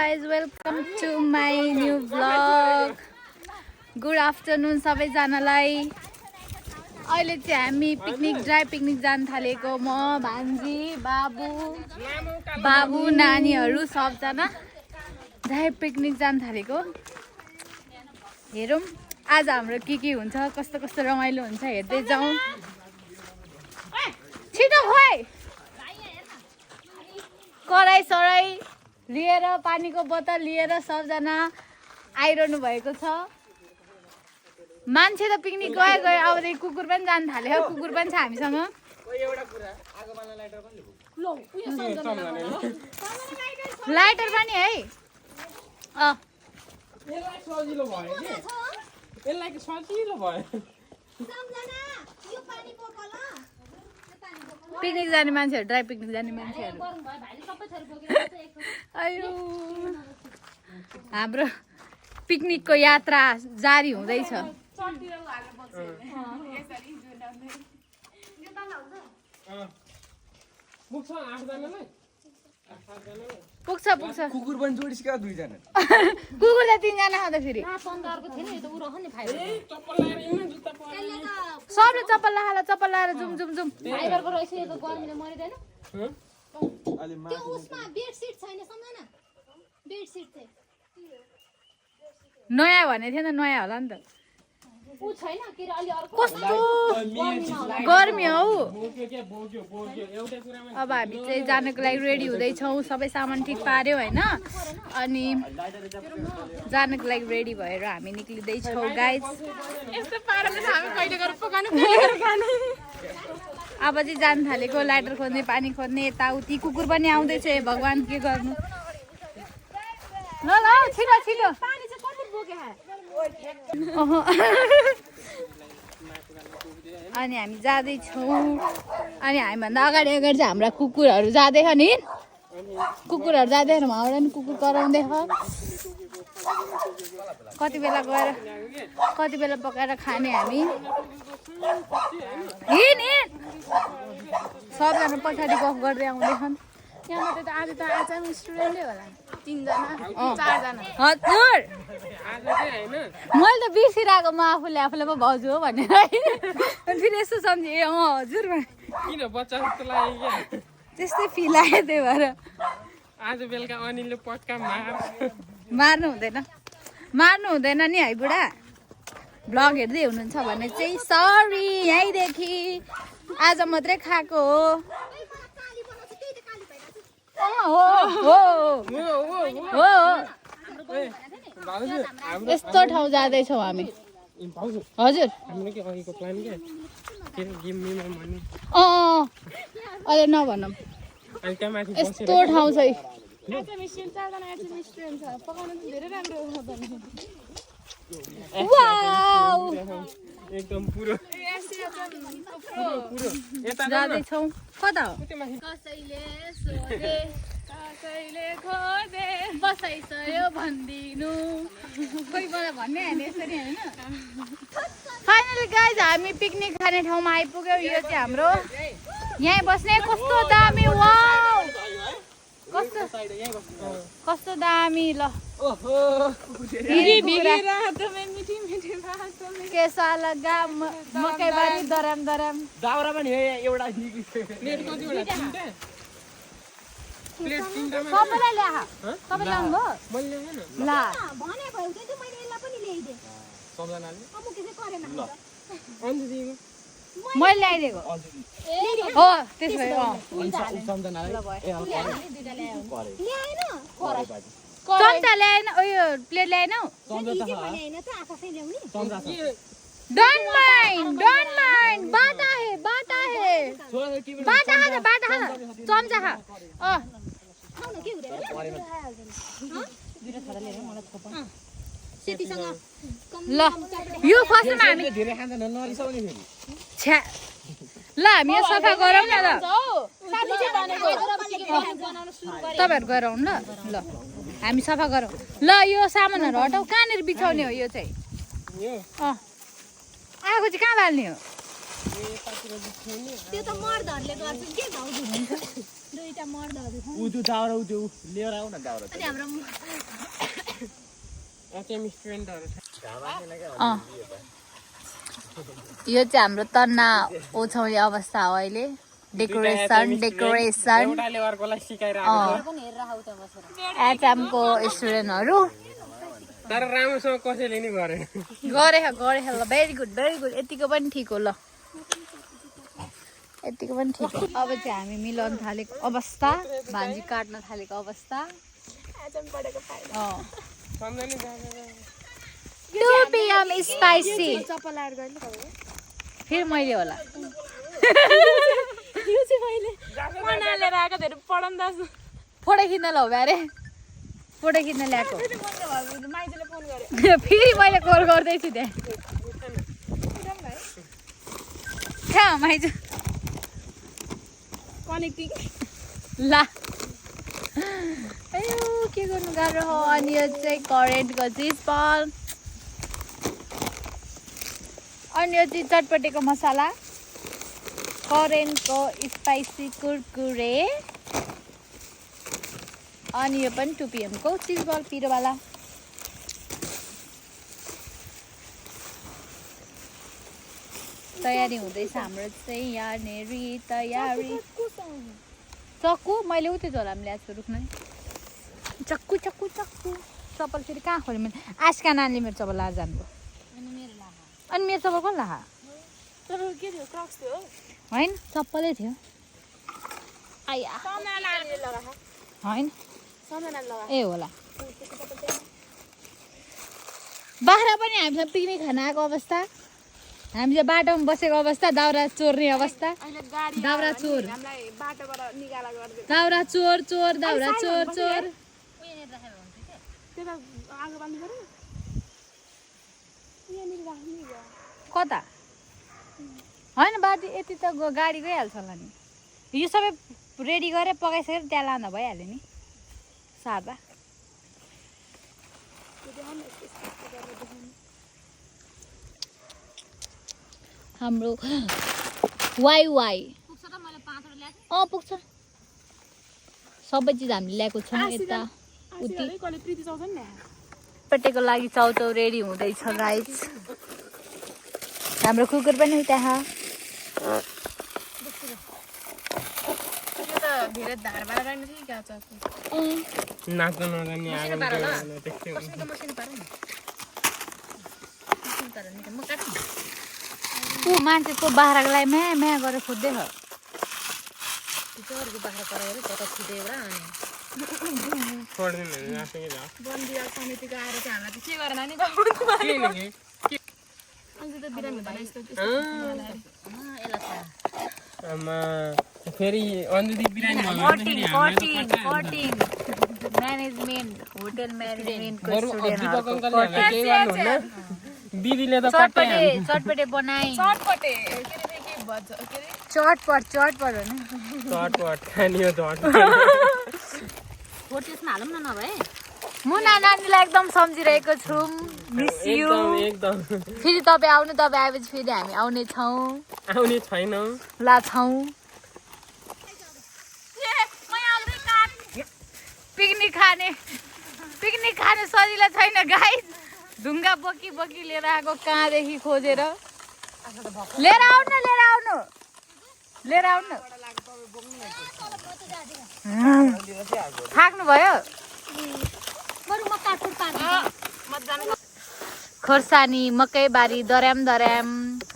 guys, welcome to my new vlog. Good afternoon सबैजनालाई. अहिले चाहिँ हामी ड्राई पिकनिक जान थालेको म भान्जी बाबु नानीहरू सबजना ड्राई पिकनिक जान थालेको. हेरौँ आज हाम्रो के हुन्छ, कस्तो कस्तो रमाइलो हुन्छ हेर्दै जाउँ. छिटो खोइ कराई सराई लिएर पानीको बोतल लिएर सबजना आइरहनु भएको छ. मान्छे त पिकनिक गयो अब कुकुर पनि जान थाल्यो. कुकुर पनि छ हामीसँग. लाइटर पनि है. पिकनिक जाने मान्छेहरू ड्राई पिकनिक जाने मान्छेहरू अयो हाम्रो पिकनिकको यात्रा जारी हुँदैछ. पुग्छ कुकुर पनि जोडिसक्यो दुईजना. कुकुर त तीनजना छ त फेरि. सबले चप्पल लगाएर जुम जुम जुम. नयाँ भने थियो नि, नयाँ होला नि त. कस्तो गर्मी हौ. अब हामी चाहिँ जानको लागि रेडी हुँदैछौँ. सबै सामान ठिक पार्यो होइन. अनि जानको लागि रेडी भएर हामी निक्लिँदैछौँ गाइज. अब चाहिँ जान थालेको. लाइटर खोज्ने, पानी खोज्ने, यताउति. कुकुर पनि आउँदैछ. हे भगवान् के गर्नु. ल छिटो छिटो. अनि हामी जाँदैछौँ. अनि हामीभन्दा अगाडि चाहिँ हाम्रा कुकुरहरू जाँदैछ नि. कुकुरहरू जाँदैन हाउडा नि कुकुर कराउँदै छ. कति बेला गएर कति बेला पकाएर खाने हामी. सबजना पछाडि गफ गर्दै आउँदैछन्. यहाँ त आज त आजको स्टुडेन्टै होला. 3 जना 4 जना. हजुर मैले त बिर्सिरहेको. म आफूले पो भाउजू हो भनेर. अनि फेरि यस्तो सम्झेँ ए हजुर किन बच्चा जस्तो लाग्यो क्या. त्यस्तै फिल आयो. त्यही भएर आज बेलुका अनिलले पक्का मार्नु हुँदैन नि है बुढा. भ्लग हेर्दै हुनुहुन्छ भने चाहिँ सरी. यहीँदेखि आज मात्रै खाएको हो. यस्तो ठाउँ जाँदैछौँ हामी. हजुर अहिले नभनौँ. यस्तो ठाउँ छ. एकदम पुरो जाँदैछौँ. कता हो? कसैले खोजे बसाइसक्यो भनिदिनु. कोही मलाई भन्ने होइन यसरी होइन. फाइनली गाइज हामी पिकनिक खाने ठाउँमा आइपुग्यो. यो चाहिँ हाम्रो यहीँ बस्ने. कस्तो दामी. वाउ कस्तो दामी. ल केसा लगा मकैबारी दराम दाउरा पनि एउटा सबैलाई ल्याहा. तपाईँ ल्याउनु भयो ल. मैले ल्याइदिएको हो. त्यसो भए चम्चा ल्याएन. उयो प्लेट ल्याएनौ. डोन्ट माइन्ड बाटा है चम्चा खा. ल यो फर्स्टमा हामी ल हामी यो सफा गरौँ न. ल तपाईँहरू गरौँ ल. हामी सफा गरौँ. ल यो सामानहरू हटाउ. कहाँनिर बिछाउने हो यो चाहिँ? आगो चाहिँ कहाँ बाल्ने हो? त्यो त मर्दहरूले गर्छ के भाउजू. दुईटा मर्दहरू छन्। ऊ त्यो दाउरा ऊ त्यो लिएर आऊ न दाउरा अनि हाम्रो एचएम स्टुडेन्टहरू छ यो चाहिँ हाम्रो तना ओछ्याउने अवस्था हो अहिले। डेकोरेसन एउटाले अर्कोलाई सिकाइरहेको एचएमको स्टुडेन्टहरू तर राम्रोसँग कसैले नि गरेन गरे ल भेरी गुड यतिको पनि ठिक हो ल यतिको पनि ठिक हो। अब चाहिँ हामी मिलाउन थालेको अवस्था भान्जी काट्न थालेको अवस्था 2 PM स्पाइसी चप्पल लाएर गएँ नि फेरि मैले होला यो चाहिँ मैले मनालेर आएको धेरै पढाउन दाजु फोटो खिच्न ल अरे फोटो खिच्न ल्याएको माइजूले फोन गरे फेरि मैले कल गर्दैछु त्यहाँ कहाँ माइजू कनेक्टिङ ला अयो के गर्नु गाह्रो हो। अनि यो चाहिँ करेन्टको चिज बल अनि यो चाहिँ चटपटेको मसला करेन्टको स्पाइसी कुरकुरे अनि यो पनि 2 PM को चिज बल पिरोवाला। तयारी हुँदैछ हाम्रो चाहिँ यहाँनिर तयारी। चक्कु मैले उतै झोलामा ल्याएको छु रुख्न चक्कु चप्पल फेरि कहाँ खोल्यो मैले आजका नानीले मेरो चप्पल लाएर जानुभयो अनि मेरो चप्पल कसले लाहा होइन चप्पलै थियो आइया होइन ए होला बाख्रा पनि हामीलाई पिकनिक खान आएको अवस्था हामीले बाटोमा बसेको अवस्था दाउरा चोर्ने अवस्था दाउरा चोर दाउरा चोर कता होइन बाटो यति त गाडी गइहाल्छ होला नि यो सबै रेडी गरेर पकाइसकेर त्यहाँ लाँदा भइहाल्यो नि सादा हाम्रो वाइ पुग्छ सबै चिज हामीले ल्याएको छौँ यता उति पटेको लागि चाउचाउ रेडी हुँदैछ गाइस। हाम्रो कुकुर पनि त्यहाँ नाच्न नजान्ने ऊ मान्छेको बाख्राको लागि म्या गरेर खोज्दै छ फेरि अन्जुदी बिरामी म्यानेजमेन्ट होटल म्यानेजमेन्टको दिदीले त चटपटे बनाइ चटपट हो नि चटपट खानियो मुना नानीलाई एकदम सम्झिरहेको छौँ मिस यु एकदम फेरि तपाईँ आएपछि फेरि हामी आउने छैनौँ ला छौँ पिकनिक खाने सजिलो छैन गाइस ढुङ्गा बोकी लिएर आएको कहाँदेखि खोजेर लिएर आउनु थाक्नु भयो खोर्सानी मकैबारी दर्याम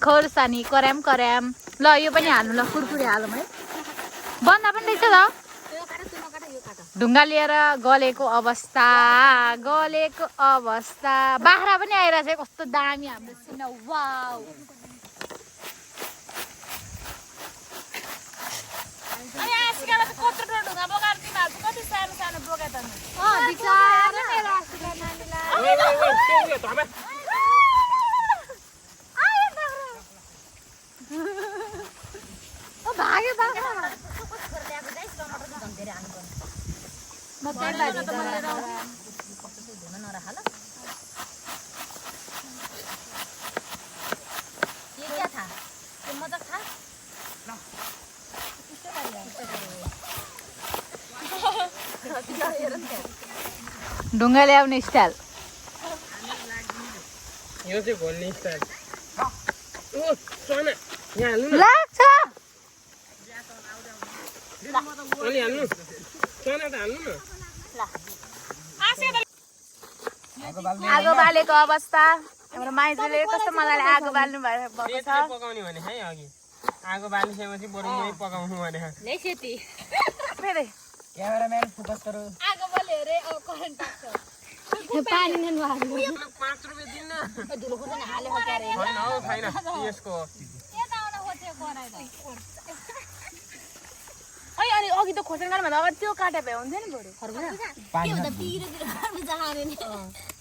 खोर्सानी कर्याम ल यो पनि हाल्नु ल कुरकुरे हालौँ है बन्दा पनि रहेछ त ढुङ्गा लिएर गलेको अवस्था बाख्रा पनि आइरहेछ कस्तो दामी हाम्रो सिना वाउ भाग्यो बाख्रा ढुङ्गा ल्याउने स्टाइल यो चाहिँ घोल्ने स्टाइल ओ सोना यहाँ हाल्नु न लाग्छ अलि हाल्नु सोना त हाल्नु न आगो बालेको अवस्था हाम्रो माइजूले कस्तो मजाले आगो बाल्नु भएको छ पकाउने भने है अघि आगो बालिसकेपछि बरु मै पकाउनु भने फेरि क्यामेराम्यान फोकस गरौ आगो बल्यो रे अब करेन्ट पाक्छ पानी नन हाल्नु 5 रुपैयाँ दिन न धुलो खोज्न हालेको क्यारे छैन हौ छैन यसको यता आउन खोज्यो कराइद अनि अघि त खोर्सानी भन्दा अगाडि त्यो काटे भए हुन्थ्यो नि बरु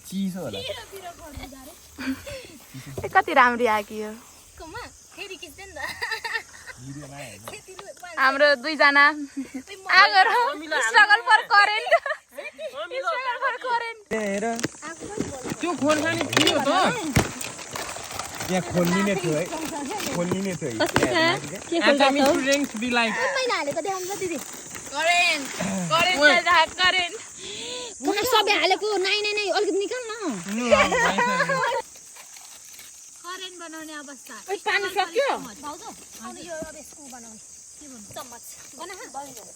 चिसो होला कति राम्रो आयो यो हाम्रो दुईजना आगो र स्ट्रगल फर करेन्ट हेर त्यो खोर्सानी थियो त यहाँ खोल्लिने थियो है खोल्लिने थियो एटमी स्टुडेन्ट्स बी लाइक करेन्ट सबै हालेको नाइ अलिकति निकाल न करेन्ट बनाउने अवस्था पानी सक्यो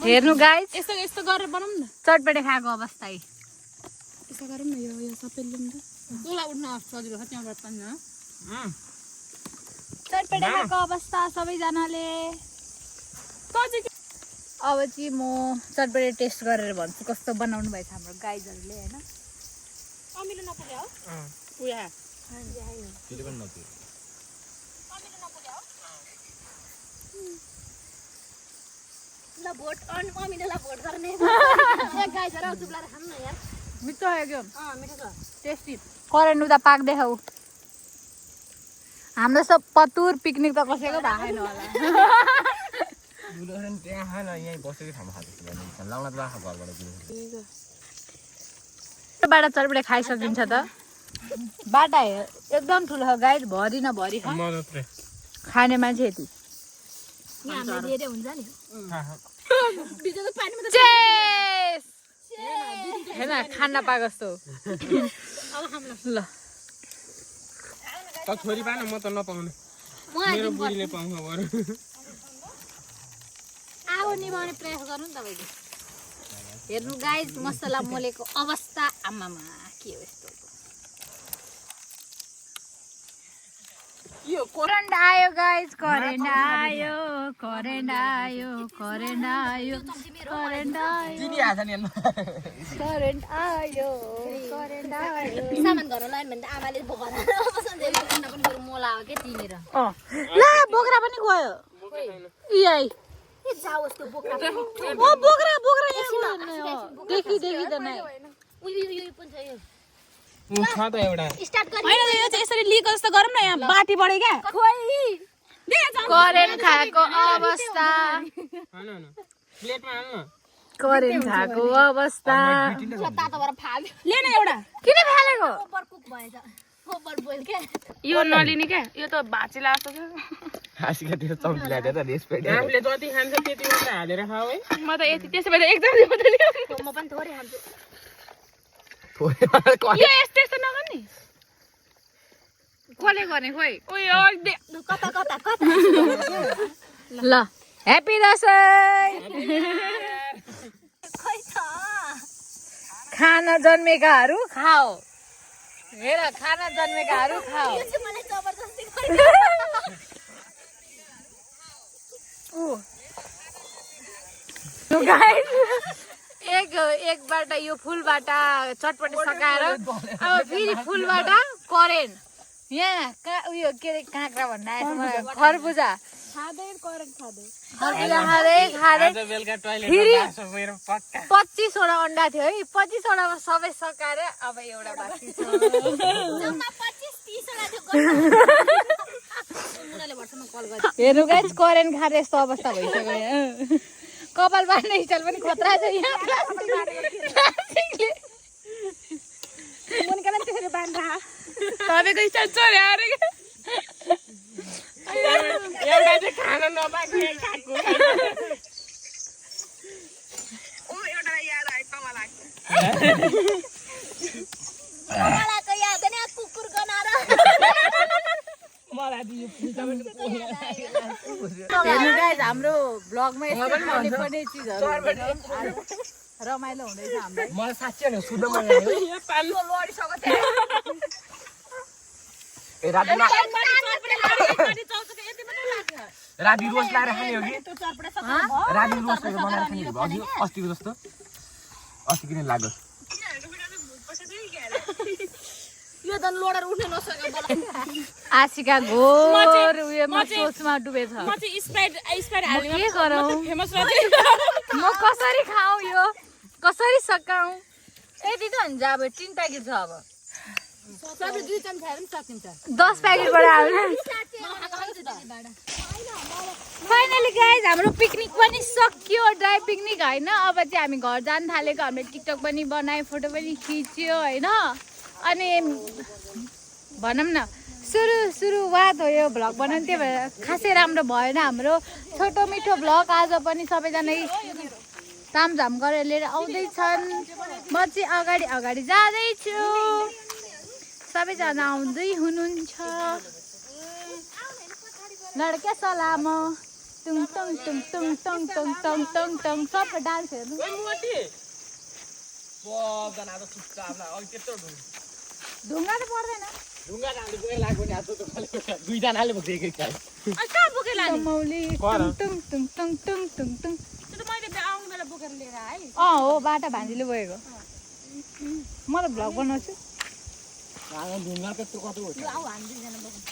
हेर्नु गाइस यस्तो यस्तो गरेर बनाउँ न चटपटे खाएको अवस्था यस्तो गरौँ न यो सबै लिउँ त तोला उठ्न सजिलो छ त्यहाँबाट पनि चटपटे खाएको अवस्था सबैजनाले अब चाहिँ म चटपटे टेस्ट गरेर भन्छु कस्तो बनाउनु भएछ हाम्रो गाइजहरूले होइन अमिलो नपुग्यो हो उया फेरि पनि नपुग्यो ल भोट अमिलोलाई भोट गर्ने एक गाइजहरु आउ चुप लाएर खानु न यार मिठो आयो एकदम मिठो छ टेस्टी करेन्ट उता पाक्दै हौ हाम्रो सब पतुर पिकनिक त कसैको भएन होला दुलोहरन त्यहाँ खान यहीँ बसेकै ठाउँमा खाएको छु भने लाउन त राख घरबाट दुलो बाटा चटपटे खाइसकिन्छ त बाटा एकदम ठुलो छ गाइड भरि न भरि खाने मान्छे यति हामीले दिएर हुन्छ नि बिजोको पानीमा त चेस हैन खान नपाएको जस्तो ल त छोरी पाएन म त नपाउने मेरो बुढीले पाउँछ बरु आगो निभाउने प्रयास गर्नु नि तपाईले हेर्नु गाइस मसला मोलेको अवस्था आमामा के हो यस्तो यो करेन्ट आयो गाइस करेन्ट आयो करेन्ट आयो करेन्ट आयो करेन्ट आयो चिनी हाल्छ नि करेन्ट आयो करेन्ट आयो सामान घर लाइन भने आमाले बोकेर बसन्दै बोक्न पनि बरु मोला हो के तिनेर ला बोक्रा पनि गयो यही के जाऊ उसको बोक्रा ओ बोक्रा बोक्रा यहाँ देखि देखि त नै उयो पनि छ यो छ त एउटा स्टार्ट गर्ने हैन यो चाहिँ यसरी लिक जस्तो गरौँ न यहाँ बाटी बढे क्या करेन्ट खाएको अवस्था हैन हैन प्लेटमा हाल्नु करेन्ट खाएको अवस्था तातो भएर फाल्यो ले न एउटा किन फालेको ओभर कुक भएछ ओभर बोइल के यो नलिने क्या यो त भाँचिला जस्तो छ हाँसीका त्यो चम्किला दियो त रेस्पेक्ट आफूले जति खान्छ त्यति मात्र हालेर खाऊ है म त यति त्यसो भए एकदम मात्रै ल्याउँ म पनि थोरै खान्छु यो यस्तो यस्तो नगर्ने कसले गर्ने खोइ उयो कता कता कता ल ह्यापी दशैं खै छ खाना जन्मेकाहरू खाओ हेर खाना जन्मेकाहरू खाओ यो चाहिँ मलाई जबरजस्ती एकबाट यो फुलबाट चटपटे सकाएर अब फेरि फुलबाट करेन्ट यहाँ उयो के अरे काँक्रा भन्न आएछ मलाई खरबुजा खाँदै करेन्ट खाँदै खरबुजा खाँदै खाँदै आज बेलुका टोयलेट फेरि जान्छ मेरो पक्का 25 वटा अन्डा थियो है 25 वटामा सबै सकाएर अब एउटा बाँकी छ जम्मा 25-30 वटा थियो मुनाले भर्समा कल गर्यो हेर्नु गाइस करेन्ट खाएर यस्तो अवस्था भइसक्यो यहाँ कपाल बाँध्ने स्टाइल पनि खतरा छ यहाँ मुनिकाले त्यसरी बाँध्दा तपाईँको स्टाइल चोर्या अरे एउटा चाहिँ खान नपाक्ने खाएको ओ एउटा याद आयो मलाई हेर्नु गाइज हाम्रो ब्लगमा यस्तै पनि चिजहरू रमाइलो हुँदैछ हामीलाई मलाई साँच्चै होइन सुन्न मन लाग्यो ए राति रोज लाएर खाने हो कि राति रोज बनाएर खाने हो अघि अस्तिको जस्तो अस्ति किन लाग्यो यो त लोडर उठ्न नसक्यो आशिका घोर उयोमा सोचमा डुबेछ म चाहिँ स्प्राइट हाल्ने के गरौँ फेमस र म कसरी खाऊ यो कसरी सकाऊ यति त हुन्छ अब 3 प्याकेट छ अब सबै 2 चम्चा पनि सकिन्छ 10 प्याकेटबाट हाल्नु फाइनली गाइज हाम्रो पिकनिक पनि सकियो ड्राई पिकनिक होइन अब चाहिँ हामी घर जान थालेको हामीले टिकटक पनि बनायो फोटो पनि खिच्यो होइन अनि भनौँ न सुरुवात हो यो भ्लग बनाउनु त्यही भएर खासै राम्रो भएन हाम्रो छोटो मिठो भ्लग आज पनि सबैजना तामझाम गरेर लिएर आउँदैछन् म चाहिँ अगाडि जाँदैछु सबैजना आउँदै हुनुहुन्छ लड्के सलाम टुङ टङ टुङ टङ टङ टङ टङ टङ टङ सबै डान्स हेर्नु ढुङ्गा त पर्दैन ढुङ्गा हाल्नु पुरै लाग्यो नि आज त दुईजनाले बोकेको छ कहाँ बोकेर लाने मौली टुङ टुङ टुङ टुङ टुङ टुङ टुङ त्यो मैले त आउने बेला बोकेर लिएर आए हो बाटा भान्जीले बोकेको म त भ्लग बनाउँछु ढुङ्गा त्यत्रो कस्तो हो आऊ हामी दुईजना बोकेर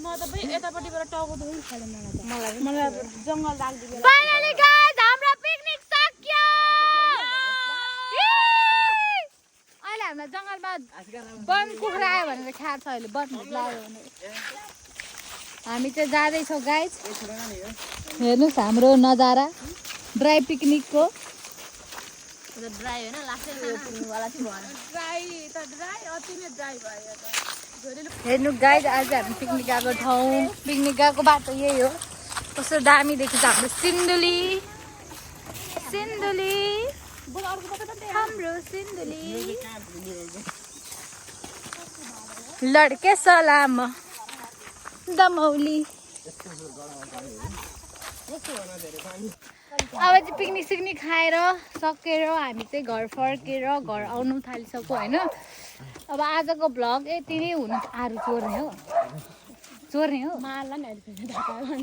म त भाइ यतापट्टिबाट टाउको दुख्नु थाल्यो मलाई अब जङ्गल राख्दिनु फाइनली गाइस हाम्रो पिकनिक सकियो अहिले हाम्रो जङ्गलमा वन कुखुरा आयो भनेर खाएर छ अहिले वन लाग्यो भने हामी चाहिँ जाँदैछौँ गाइस हेर्नुहोस् हाम्रो नजारा ड्राई पिकनिकको ड्राई होइन लास्टै यो पुग्नुवाला चाहिँ भएन ड्राई अति नै ड्राई भयो हेर्नु गाइस आज हामी पिकनिक गएको ठाउँ पिकनिक गएको बाटो यही हो कस्तो दामी देखिन्छ हाम्रो सिन्धुली हाम्रो सिन्धुली लड्के सलाम दमौली अब चाहिँ पिकनिक सिकनिक खाएर सकेर हामी चाहिँ घर फर्केर घर आउनु थालिसक्यो होइन अब आजको भ्लग यति नै हुनु आरू चोर्ने हो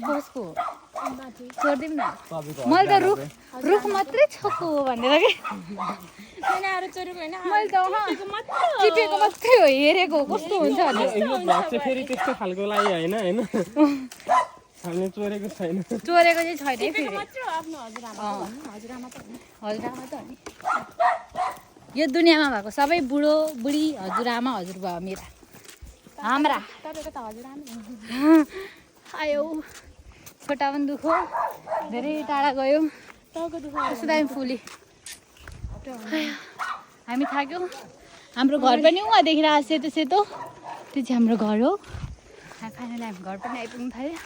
कसको चोरिदिउँ न मैले त रुख मात्रै छोको हो भनेर कि मैले त टिपेको मात्रै हो हेरेको कस्तो हुन्छ भनेर फेरि त्यस्तो खालको लागि होइन हामीले चोरेको छैन चोरेको चाहिँ छैन फेरि हजुरआमा त हो नि यो दुनियाँमा भएको सबै बुढो बुढी हजुरआमा हजुरबा मेरा हाम्रा तपाईँको त हजुरआमा आयो छोटा पनि दुखो धेरै टाढा गयो कस्तो दामी फुली हामी थाक्यौँ हाम्रो घर पनि उहाँ देखिरहेको सेतो सेतो त्यो चाहिँ हाम्रो घर हो फाइनली हामी घर पनि आइपुग्नु थाल्यो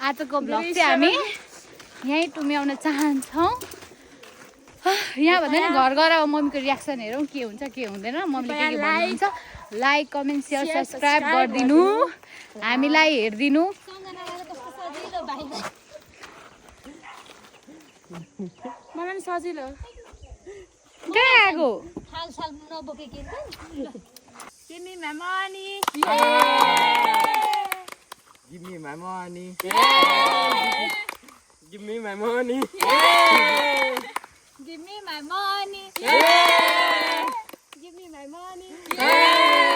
आजको भ्लग चाहिँ हामी यहीँ टुम्याउन चाहन्छौँ यहाँ भन्दा नि घर गएर मम्मीको रियाक्सन हेरौँ के हुन्छ के हुँदैन मम्मीले के भन्नुहुन्छ लाइक कमेन्ट सेयर सब्सक्राइब गरिदिनु हामीलाई हेरिदिनु मलाई पनि सजिलो कहाँ आएको हालसाल नबोके के Give me my money. Give me my money. Give me my money. Give me my money. Give me my money.